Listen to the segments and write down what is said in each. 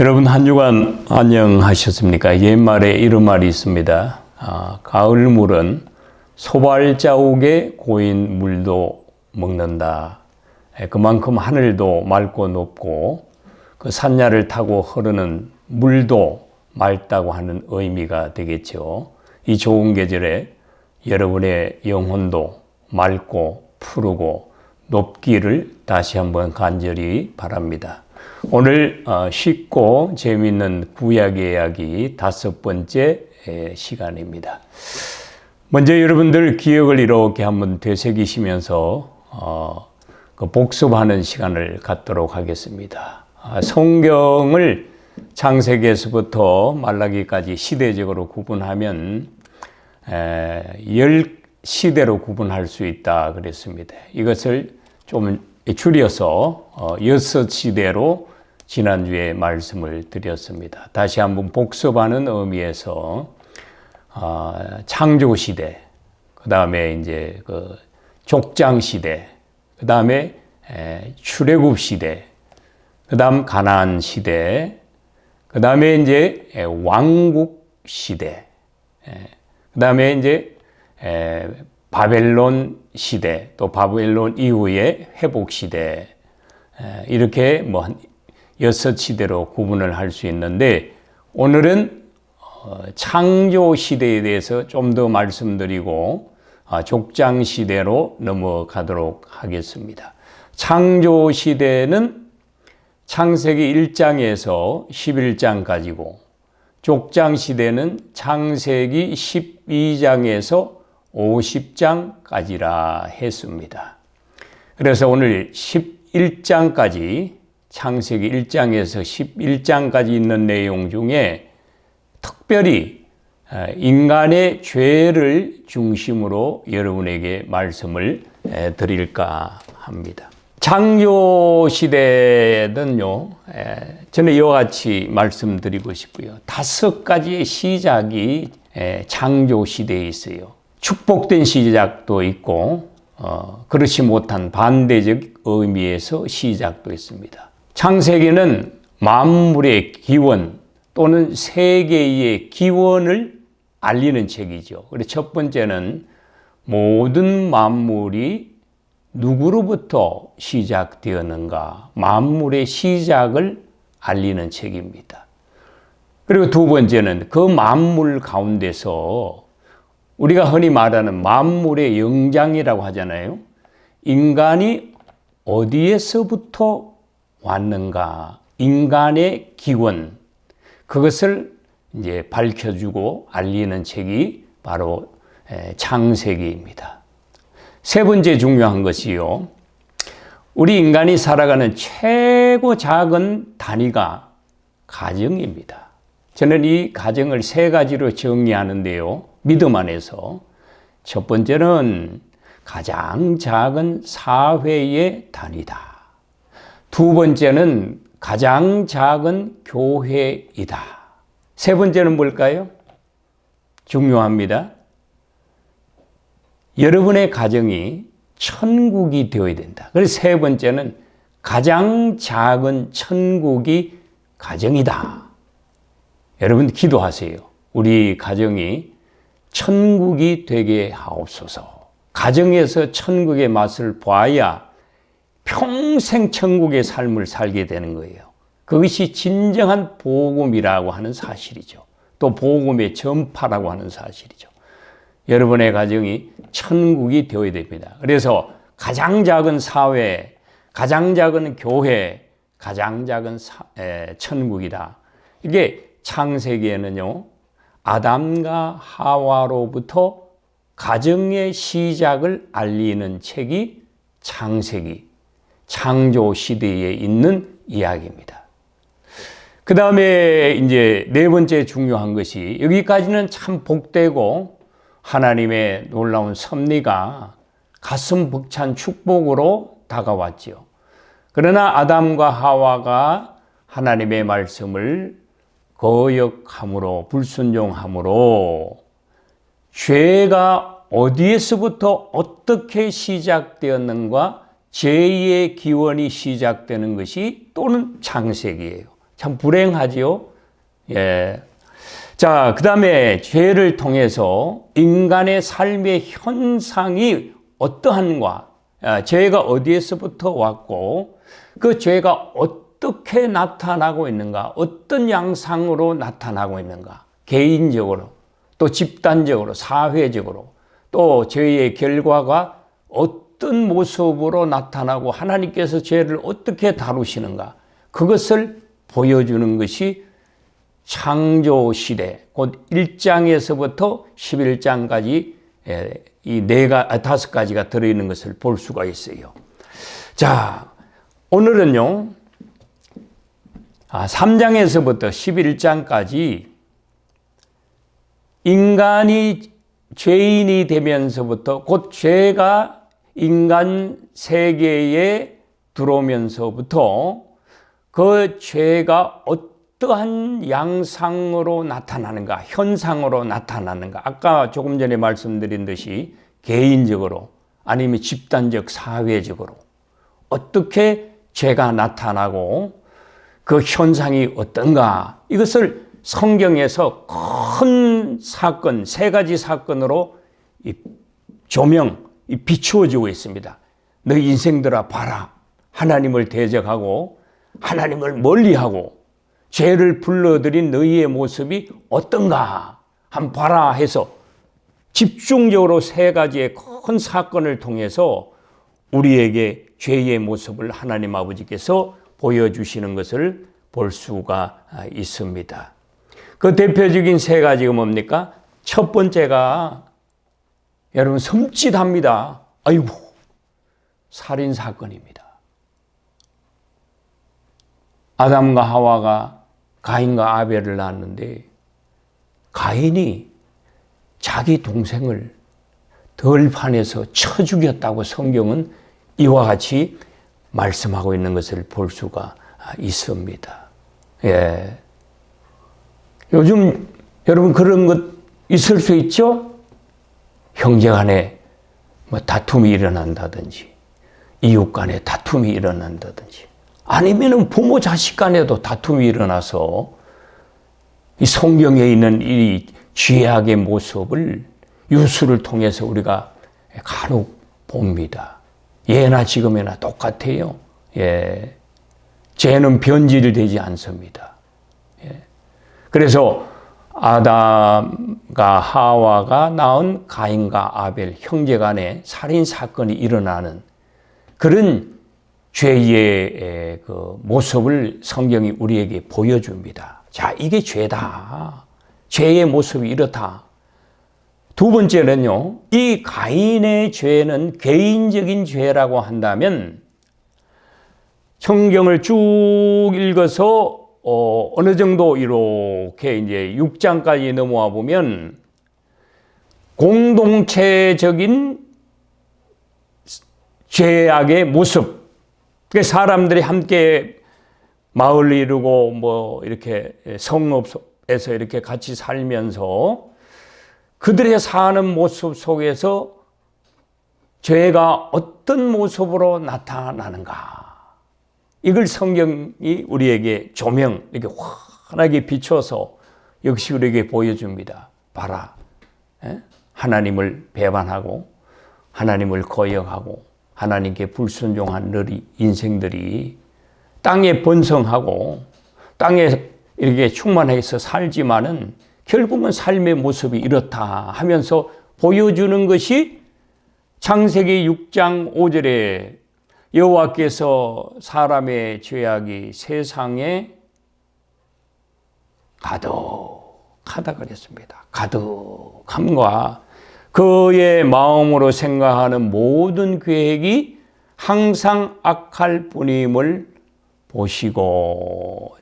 여러분 한 주간 안녕하셨습니까? 옛말에 이런 말이 있습니다. 가을 물은 소발자국에 고인 물도 먹는다. 그만큼 하늘도 맑고 높고 그 산야를 타고 흐르는 물도 맑다고 하는 의미가 되겠죠. 이 좋은 계절에 여러분의 영혼도 맑고 푸르고 높기를 다시 한번 간절히 바랍니다. 오늘 쉽고 재미있는 구약의 이야기 5번째 시간입니다. 먼저 여러분들 기억을 이렇게 한번 되새기시면서 복습하는 시간을 갖도록 하겠습니다. 성경을 창세기에서부터 말라기까지 시대적으로 구분하면 10시대로 구분할 수 있다 그랬습니다. 이것을 좀 줄여서 6시대로 지난주에 말씀을 드렸습니다. 다시 한번 복습하는 의미에서 창조시대, 그 다음에 이제 족장시대, 그 다음에 출애굽시대, 그 다음 가나안시대, 그 다음에 이제 왕국시대, 그 다음에 이제 바벨론 시대, 또 바벨론 이후의 회복 시대, 이렇게 한 6시대로 구분을 할 수 있는데, 오늘은 창조 시대에 대해서 좀 더 말씀드리고 족장 시대로 넘어가도록 하겠습니다. 창조 시대는 창세기 1장에서 11장까지고, 족장 시대는 창세기 12장에서 50장까지라 했습니다. 그래서 오늘 11장까지, 창세기 1장에서 11장까지 있는 내용 중에 특별히 인간의 죄를 중심으로 여러분에게 말씀을 드릴까 합니다. 창조 시대는요, 저는 이와 같이 말씀드리고 싶고요. 5가지의 시작이 창조 시대에 있어요. 축복된 시작도 있고 그렇지 못한 반대적 의미에서 시작도 있습니다. 창세기는 만물의 기원 또는 세계의 기원을 알리는 책이죠. 그래서 첫 번째는 모든 만물이 누구로부터 시작되었는가, 만물의 시작을 알리는 책입니다. 그리고 두 번째는 그 만물 가운데서 우리가 흔히 말하는 만물의 영장이라고 하잖아요. 인간이 어디에서부터 왔는가, 인간의 기원, 그것을 이제 밝혀주고 알리는 책이 바로 창세기입니다. 세 번째 중요한 것이요, 우리 인간이 살아가는 최고 작은 단위가 가정입니다. 저는 이 가정을 3가지로 정리하는데요, 믿음 안에서 첫 번째는 가장 작은 사회의 단위다. 두 번째는 가장 작은 교회이다. 세 번째는 뭘까요? 중요합니다. 여러분의 가정이 천국이 되어야 된다. 그래서 세 번째는 가장 작은 천국이 가정이다. 여러분 기도하세요. 우리 가정이 천국이 되게 하옵소서. 가정에서 천국의 맛을 봐야 평생 천국의 삶을 살게 되는 거예요. 그것이 진정한 복음이라고 하는 사실이죠. 또 복음의 전파라고 하는 사실이죠. 여러분의 가정이 천국이 되어야 됩니다. 그래서 가장 작은 사회, 가장 작은 교회, 가장 작은 천국이다. 이게 창세기에는요, 아담과 하와로부터 가정의 시작을 알리는 책이 창세기, 창조 시대에 있는 이야기입니다. 그 다음에 이제 네 번째 중요한 것이, 여기까지는 참 복되고 하나님의 놀라운 섭리가 가슴 벅찬 축복으로 다가왔지요. 그러나 아담과 하와가 하나님의 말씀을 거역함으로, 불순종함으로 죄가 어디에서부터 어떻게 시작되었는가, 죄의 기원이 시작되는 것이 또는 창세기예요. 참 불행하지요. 예. 자, 그 다음에 죄를 통해서 인간의 삶의 현상이 어떠한가, 죄가 어디에서부터 왔고, 그 죄가 어떻게 나타나고 있는가, 어떤 양상으로 나타나고 있는가, 개인적으로, 또 집단적으로, 사회적으로, 또 죄의 결과가 어떤 모습으로 나타나고 하나님께서 죄를 어떻게 다루시는가, 그것을 보여주는 것이 창조시대, 곧 1장에서부터 11장까지 이 5가지가 들어있는 것을 볼 수가 있어요. 자, 오늘은요, 3장에서부터 11장까지 인간이 죄인이 되면서부터, 곧 죄가 인간 세계에 들어오면서부터 그 죄가 어떠한 양상으로 나타나는가, 현상으로 나타나는가, 아까 조금 전에 말씀드린 듯이 개인적으로 아니면 집단적, 사회적으로 어떻게 죄가 나타나고 그 현상이 어떤가, 이것을 성경에서 큰 사건, 3가지 사건으로 비추어주고 있습니다. 너 인생들아 봐라. 하나님을 대적하고 하나님을 멀리하고 죄를 불러들인 너희의 모습이 어떤가 한번 봐라 해서 집중적으로 3가지의 큰 사건을 통해서 우리에게 죄의 모습을 하나님 아버지께서 보여주시는 것을 볼 수가 있습니다. 그 대표적인 3가지가 뭡니까? 첫 번째가 여러분 섬찟합니다. 아이고, 살인사건입니다. 아담과 하와가 가인과 아벨을 낳았는데 가인이 자기 동생을 덜판에서 쳐 죽였다고 성경은 이와 같이 말씀하고 있는 것을 볼 수가 있습니다. 예. 요즘 여러분 그런 것 있을 수 있죠? 형제간에 다툼이 일어난다든지, 이웃 간에 다툼이 일어난다든지, 아니면은 부모 자식 간에도 다툼이 일어나서 이 성경에 있는 이 죄악의 모습을 뉴스를 통해서 우리가 간혹 봅니다. 예나 지금이나 똑같아요. 예. 죄는 변질되지 않습니다. 예. 그래서 아담과 하와가 낳은 가인과 아벨 형제 간에 살인 사건이 일어나는 그런 죄의 그 모습을 성경이 우리에게 보여줍니다. 자, 이게 죄다. 죄의 모습이 이렇다. 두 번째는요, 이 가인의 죄는 개인적인 죄라고 한다면 성경을 쭉 읽어서 어느 정도 이렇게 이제 6장까지 넘어와 보면 공동체적인 죄악의 모습, 사람들이 함께 마을 이루고 뭐 이렇게 성읍에서 이렇게 같이 살면서 그들의 사는 모습 속에서 죄가 어떤 모습으로 나타나는가, 이걸 성경이 우리에게 조명, 이렇게 환하게 비춰서 역시 우리에게 보여줍니다. 봐라. 하나님을 배반하고 하나님을 거역하고 하나님께 불순종한 너희 인생들이 땅에 번성하고 땅에 이렇게 충만해서 살지만은 결국은 삶의 모습이 이렇다 하면서 보여주는 것이 창세기 6장 5절에 여호와께서 사람의 죄악이 세상에 가득하다 그랬습니다. 가득함과 그의 마음으로 생각하는 모든 계획이 항상 악할 뿐임을 보시고,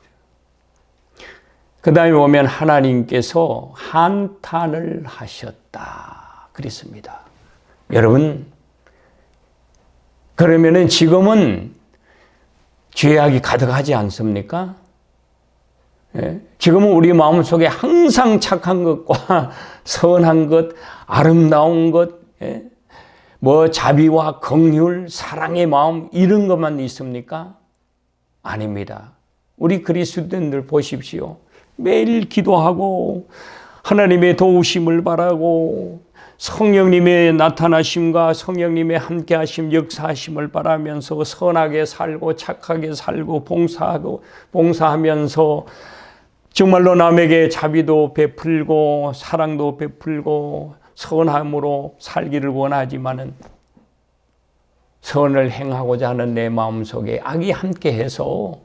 그 다음에 보면 하나님께서 한탄을 하셨다 그랬습니다. 여러분, 그러면은 지금은 죄악이 가득하지 않습니까? 예? 지금은 우리 마음속에 항상 착한 것과 선한 것, 아름다운 것, 예? 뭐 자비와 긍휼, 사랑의 마음, 이런 것만 있습니까? 아닙니다. 우리 그리스도인들 보십시오. 매일 기도하고 하나님의 도우심을 바라고 성령님의 나타나심과 성령님의 함께하심, 역사하심을 바라면서 선하게 살고 착하게 살고 봉사하면서 정말로 남에게 자비도 베풀고 사랑도 베풀고 선함으로 살기를 원하지만은 선을 행하고자 하는 내 마음속에 악이 함께해서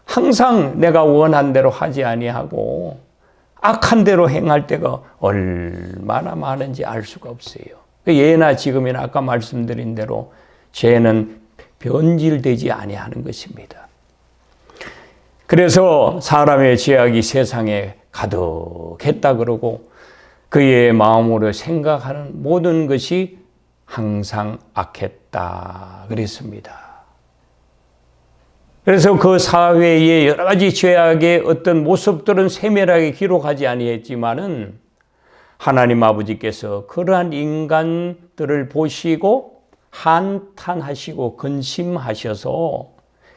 항상 내가 원한 대로 하지 아니하고 악한 대로 행할 때가 얼마나 많은지 알 수가 없어요. 예나 지금이나 아까 말씀드린 대로 죄는 변질되지 아니하는 것입니다. 그래서 사람의 죄악이 세상에 가득했다 그러고 그의 마음으로 생각하는 모든 것이 항상 악했다 그랬습니다. 그래서 그 사회의 여러 가지 죄악의 어떤 모습들은 세밀하게 기록하지 아니했지만은 하나님 아버지께서 그러한 인간들을 보시고 한탄하시고 근심하셔서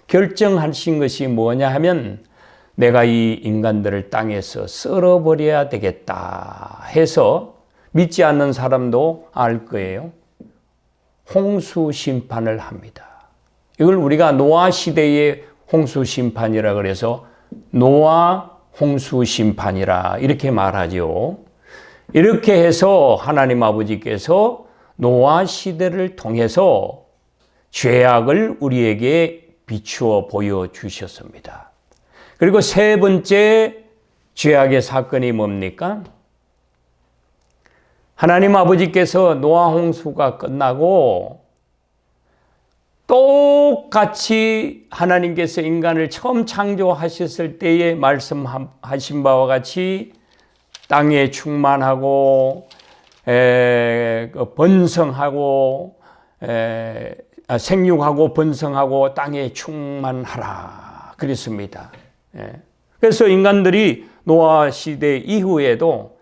결정하신 것이 뭐냐 하면 내가 이 인간들을 땅에서 썰어버려야 되겠다 해서 믿지 않는 사람도 알 거예요. 홍수 심판을 합니다. 이걸 우리가 노아 시대의 홍수 심판이라 그래서 노아 홍수 심판이라 이렇게 말하죠. 이렇게 해서 하나님 아버지께서 노아 시대를 통해서 죄악을 우리에게 비추어 보여주셨습니다. 그리고 세 번째 죄악의 사건이 뭡니까? 하나님 아버지께서 노아 홍수가 끝나고 똑같이 하나님께서 인간을 처음 창조하셨을 때에 말씀하신 바와 같이 땅에 충만하고 번성하고 생육하고 번성하고 땅에 충만하라 그랬습니다. 그래서 인간들이 노아 시대 이후에도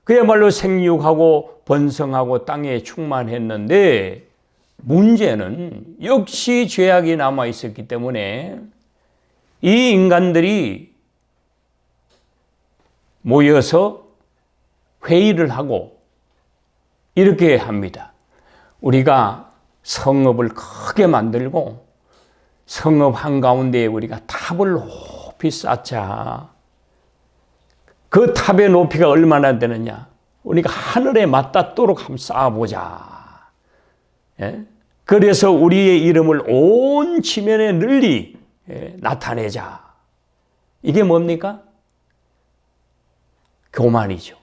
그야말로 생육하고 번성하고 땅에 충만했는데 문제는 역시 죄악이 남아 있었기 때문에 이 인간들이 모여서 회의를 하고 이렇게 합니다. 우리가 성읍을 크게 만들고 성읍 한가운데에 우리가 탑을 높이 쌓자. 그 탑의 높이가 얼마나 되느냐? 우리가 하늘에 맞닿도록 한번 쌓아보자. 그래서 우리의 이름을 온 지면에 널리 나타내자. 이게 뭡니까? 교만이죠.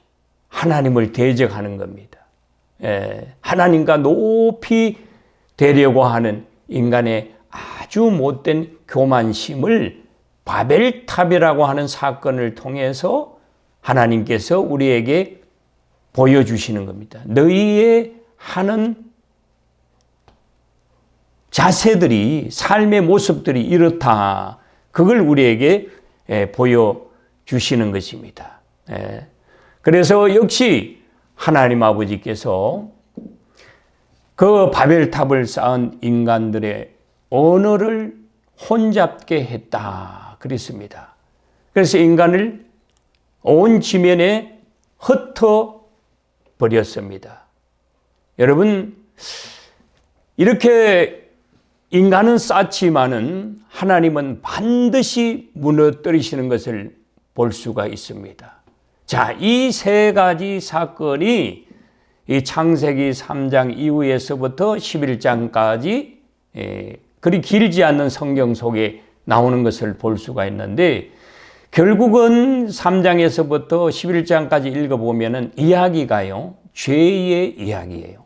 하나님을 대적하는 겁니다. 하나님과 높이 되려고 하는 인간의 아주 못된 교만심을 바벨탑이라고 하는 사건을 통해서 하나님께서 우리에게 보여주시는 겁니다. 너희의 하는 자세들이, 삶의 모습들이 이렇다. 그걸 우리에게 보여주시는 것입니다. 그래서 역시 하나님 아버지께서 그 바벨탑을 쌓은 인간들의 언어를 혼잡게 했다. 그랬습니다. 그래서 인간을 온 지면에 흩어 버렸습니다. 여러분, 이렇게 인간은 쌓지만은 하나님은 반드시 무너뜨리시는 것을 볼 수가 있습니다. 자, 이 세 가지 사건이 이 창세기 3장 이후에서부터 11장까지 그리 길지 않는 성경 속에 나오는 것을 볼 수가 있는데 결국은 3장에서부터 11장까지 읽어보면은 이야기가요, 죄의 이야기예요.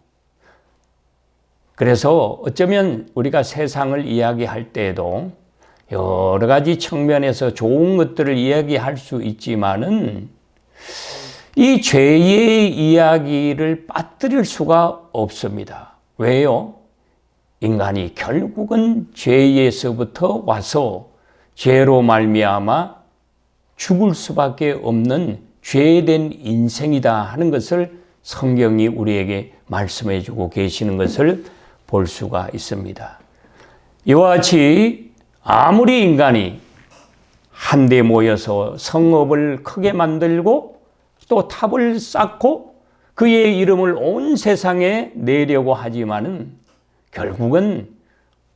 그래서 어쩌면 우리가 세상을 이야기할 때에도 여러 가지 측면에서 좋은 것들을 이야기할 수 있지만은 이 죄의 이야기를 빠뜨릴 수가 없습니다. 왜요? 인간이 결국은 죄에서부터 와서 죄로 말미암아 죽을 수밖에 없는 죄된 인생이다 하는 것을 성경이 우리에게 말씀해 주고 계시는 것을 볼 수가 있습니다. 이와 같이 아무리 인간이 한데 모여서 성읍을 크게 만들고 또 탑을 쌓고 그의 이름을 온 세상에 내려고 하지만은 결국은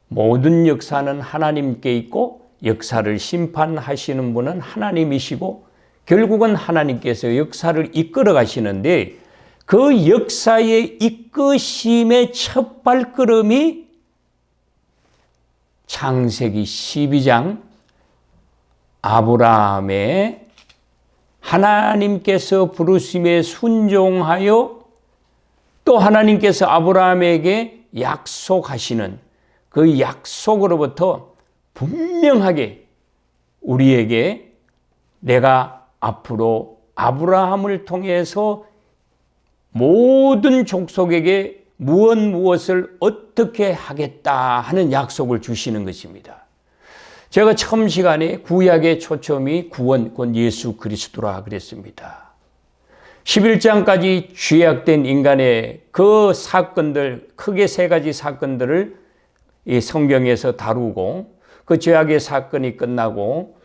모든 역사는 하나님께 있고 역사를 심판하시는 분은 하나님이시고 결국은 하나님께서 역사를 이끌어 가시는데 그 역사의 이끄심의 첫 발걸음이 창세기 12장 아브라함의 하나님께서 부르심에 순종하여 또 하나님께서 아브라함에게 약속하시는 그 약속으로부터 분명하게 우리에게 내가 앞으로 아브라함을 통해서 모든 족속에게 무엇을 어떻게 하겠다 하는 약속을 주시는 것입니다. 제가 처음 시간에 구약의 초점이 구원, 곧 예수 그리스도라 그랬습니다. 11장까지 죄악된 인간의 그 사건들, 크게 세 가지 사건들을 이 성경에서 다루고 그 죄악의 사건이 끝나고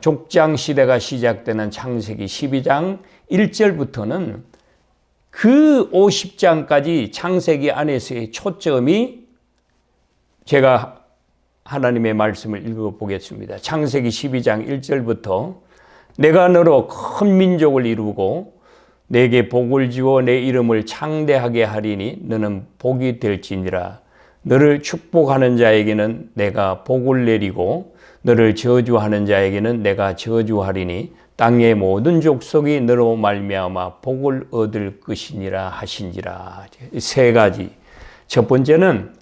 족장 시대가 시작되는 창세기 12장 1절부터는 그 50장까지 창세기 안에서의 초점이 제가 하나님의 말씀을 읽어보겠습니다. 창세기 12장 1절부터 내가 너로 큰 민족을 이루고 내게 복을 주어 내 이름을 창대하게 하리니 너는 복이 될지니라. 너를 축복하는 자에게는 내가 복을 내리고 너를 저주하는 자에게는 내가 저주하리니 땅의 모든 족속이 너로 말미암아 복을 얻을 것이니라 하신지라. 세 가지. 첫 번째는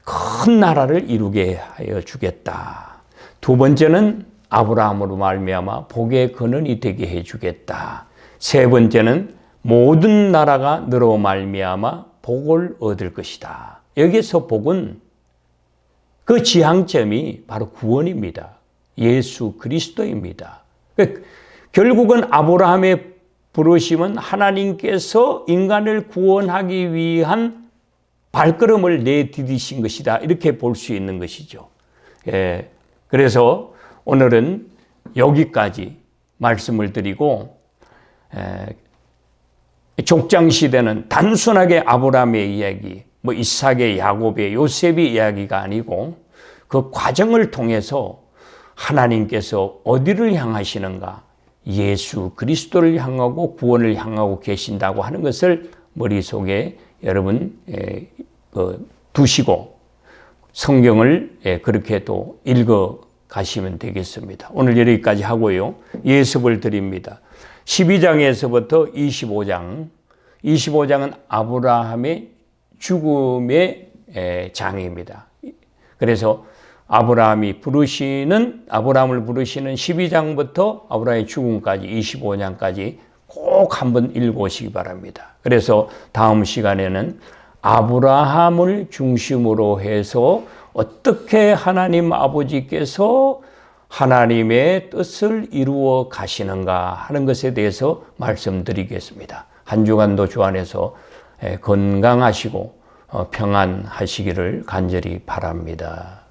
큰 나라를 이루게 하여 주겠다. 두 번째는 아브라함으로 말미암아 복의 근원이 되게 해 주겠다. 세 번째는 모든 나라가 너로 말미암아 복을 얻을 것이다. 여기서 복은 그 지향점이 바로 구원입니다. 예수 그리스도입니다. 결국은 아브라함의 부르심은 하나님께서 인간을 구원하기 위한 발걸음을 내디디신 것이다. 이렇게 볼 수 있는 것이죠. 그래서 오늘은 여기까지 말씀을 드리고 족장 시대는 단순하게 아브라함의 이야기, 이삭의, 야곱의, 요셉의 이야기가 아니고 그 과정을 통해서 하나님께서 어디를 향하시는가? 예수 그리스도를 향하고 구원을 향하고 계신다고 하는 것을 머릿속에 여러분 두시고 성경을 그렇게 또 읽어 가시면 되겠습니다. 오늘 여기까지 하고요. 예습을 드립니다. 12장에서부터 25장은 아브라함의 죽음의 장입니다. 그래서 아브라함을 부르시는 12장부터 아브라함의 죽음까지 25장까지 꼭 한번 읽어보시기 바랍니다. 그래서 다음 시간에는 아브라함을 중심으로 해서 어떻게 하나님 아버지께서 하나님의 뜻을 이루어 가시는가 하는 것에 대해서 말씀드리겠습니다. 한 주간도 주 안에서 건강하시고 평안하시기를 간절히 바랍니다.